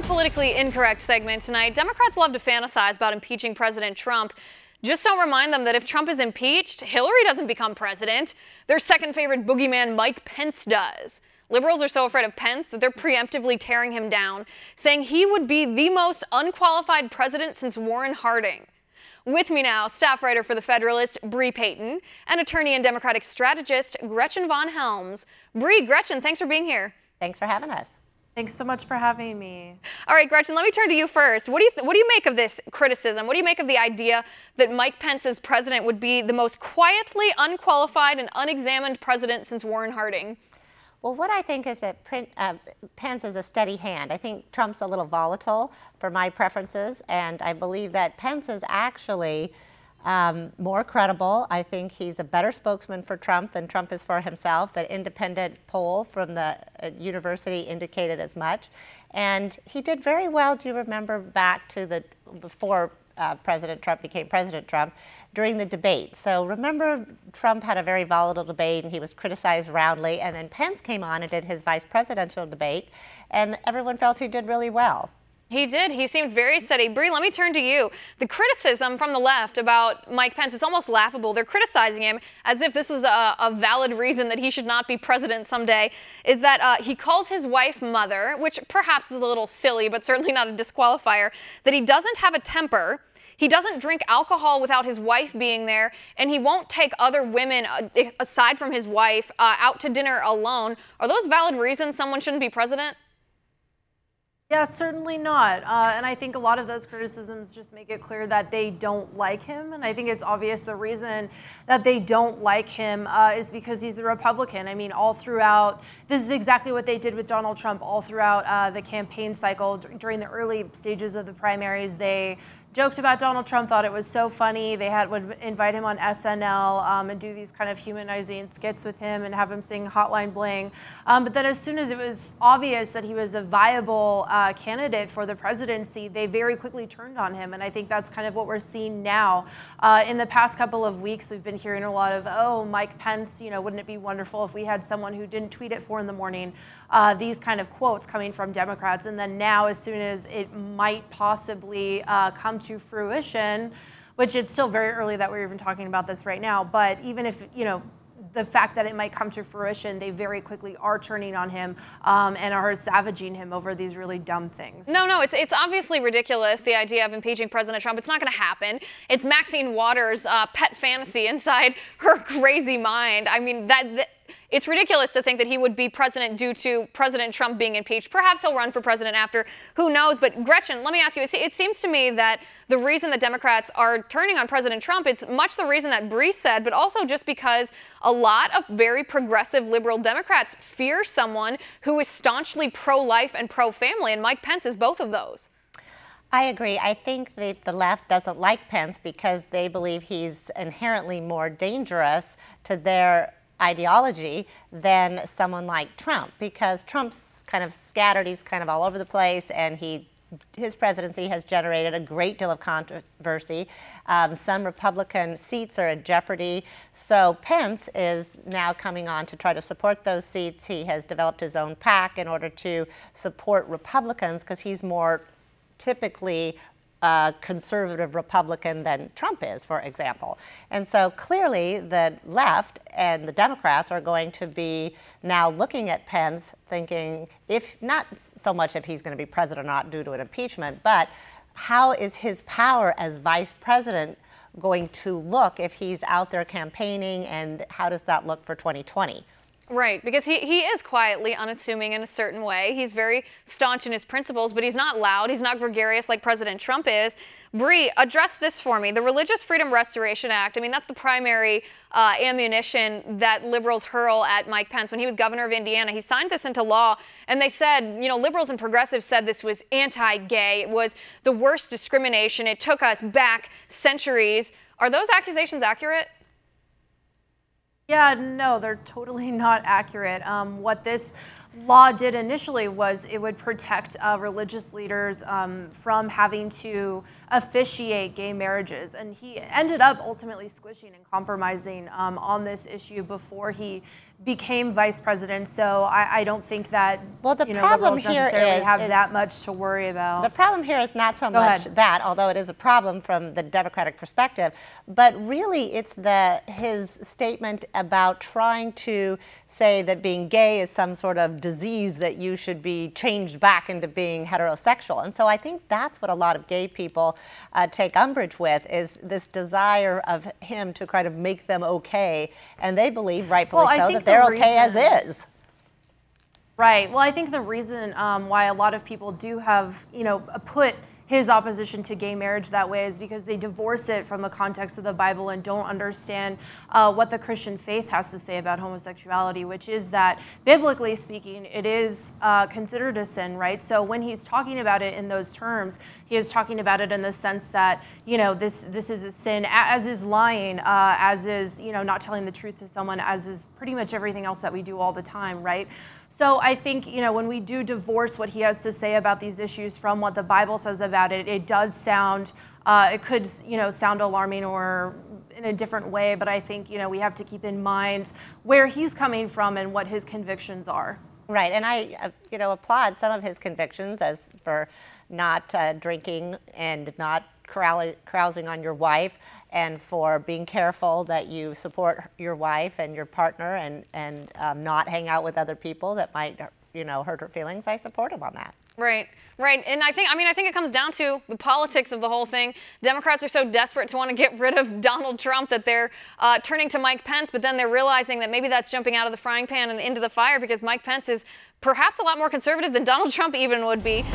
our politically incorrect segment tonight. Democrats love to fantasize about impeaching President Trump. Just don't remind them that if Trump is impeached, Hillary doesn't become president. Their second favorite boogeyman, Mike Pence, does. Liberals are so afraid of Pence that they're preemptively tearing him down, saying he would be the most unqualified president since Warren Harding. With me now, staff writer for The Federalist, Bree Payton, and attorney and Democratic strategist, Gretchen Von Helms. Bree, Gretchen, thanks for being here. Thanks for having us. Thanks so much for having me. All right, Gretchen, let me turn to you first. What do you make of this criticism? What do you make of the idea that Mike Pence as president would be the most quietly unqualified and unexamined president since Warren Harding? Well, what I think is that Pence is a steady hand. I think Trump's a little volatile for my preferences, and I believe that Pence is actually more credible. I think he's a better spokesman for Trump than Trump is for himself. The independent poll from the university indicated as much. And he did very well, do you remember back to before President Trump became President Trump, during the debate. So remember, Trump had a very volatile debate and he was criticized roundly, and then Pence came on and did his vice presidential debate, and everyone felt he did really well. He did. He seemed very steady. Bree, let me turn to you. The criticism from the left about Mike Pence is almost laughable. They're criticizing him as if this is a valid reason that he should not be president someday, is that he calls his wife mother, which perhaps is a little silly, but certainly not a disqualifier, that he doesn't have a temper, he doesn't drink alcohol without his wife being there, and he won't take other women, aside from his wife, out to dinner alone. Are those valid reasons someone shouldn't be president? Yeah, certainly not. And I think a lot of those criticisms just make it clear that they don't like him. And I think it's obvious the reason that they don't like him is because he's a Republican. I mean, all throughout, this is exactly what they did with Donald Trump all throughout the campaign cycle. During the early stages of the primaries, they joked about Donald Trump, thought it was so funny. They would invite him on SNL and do these kind of humanizing skits with him and have him sing Hotline Bling. But then as soon as it was obvious that he was a viable candidate for the presidency, they very quickly turned on him. And I think that's kind of what we're seeing now. In the past couple of weeks, we've been hearing a lot of, oh, Mike Pence, wouldn't it be wonderful if we had someone who didn't tweet at 4 in the morning? These kind of quotes coming from Democrats. And then now, as soon as it might possibly come to fruition, which it's still very early that we're even talking about this right now, but even if, the fact that it might come to fruition, they very quickly are turning on him and are savaging him over these really dumb things. No, it's obviously ridiculous, the idea of impeaching President Trump. It's not going to happen. It's Maxine Waters' pet fantasy inside her crazy mind. I mean, it's ridiculous to think that he would be president due to President Trump being impeached. Perhaps he'll run for president after, who knows? But Gretchen, let me ask you, it seems to me that the reason that Democrats are turning on President Trump, it's much the reason that Bree said, but also just because a lot of very progressive liberal Democrats fear someone who is staunchly pro-life and pro-family, and Mike Pence is both of those. I agree. I think that the left doesn't like Pence because they believe he's inherently more dangerous to their ideology than someone like Trump, because Trump's kind of scattered, he's kind of all over the place, and his presidency has generated a great deal of controversy. Some Republican seats are in jeopardy. So Pence is now coming on to try to support those seats. He has developed his own PAC in order to support Republicans because he's more typically conservative Republican than Trump is, for example. And so clearly the left and the Democrats are going to be now looking at Pence thinking, if not so much if he's going to be president or not due to an impeachment, but how is his power as vice president going to look if he's out there campaigning, and how does that look for 2020? Right, because he is quietly unassuming in a certain way. He's very staunch in his principles, but he's not loud. He's not gregarious like President Trump is. Bree, address this for me. The Religious Freedom Restoration Act, I mean, that's the primary ammunition that liberals hurl at Mike Pence. When he was governor of Indiana, he signed this into law, and they said, liberals and progressives said this was anti-gay. It was the worst discrimination. It took us back centuries. Are those accusations accurate? Yeah, no, they're totally not accurate. What this law did initially was it would protect religious leaders from having to officiate gay marriages. And he ended up ultimately squishing and compromising on this issue before he became vice president. So I don't think that well, the liberals problem here necessarily have that much to worry about. The problem here is not so much that, although it is a problem from the Democratic perspective, but really it's his statement about trying to say that being gay is some sort of disease that you should be changed back into being heterosexual. And so I think that's what a lot of gay people take umbrage with, is this desire of him to kind of make them okay. And they believe, rightfully so, that they're okay as is. Right. Well, I think the reason why a lot of people do have, put his opposition to gay marriage that way is because they divorce it from the context of the Bible and don't understand what the Christian faith has to say about homosexuality, which is that, biblically speaking, it is considered a sin, right? So when he's talking about it in those terms, he is talking about it in the sense that, this is a sin, as is lying, as is, not telling the truth to someone, as is pretty much everything else that we do all the time, right? So I think, when we do divorce what he has to say about these issues from what the Bible says about it, it does sound, it could, sound alarming or in a different way, but I think, we have to keep in mind where he's coming from and what his convictions are. Right, and I, applaud some of his convictions, as for not drinking and not carousing on your wife, and for being careful that you support your wife and your partner, and not hang out with other people that might, hurt her feelings. I support him on that. Right, right. And I think it comes down to the politics of the whole thing. Democrats are so desperate to want to get rid of Donald Trump that they're turning to Mike Pence, but then they're realizing that maybe that's jumping out of the frying pan and into the fire, because Mike Pence is perhaps a lot more conservative than Donald Trump even would be.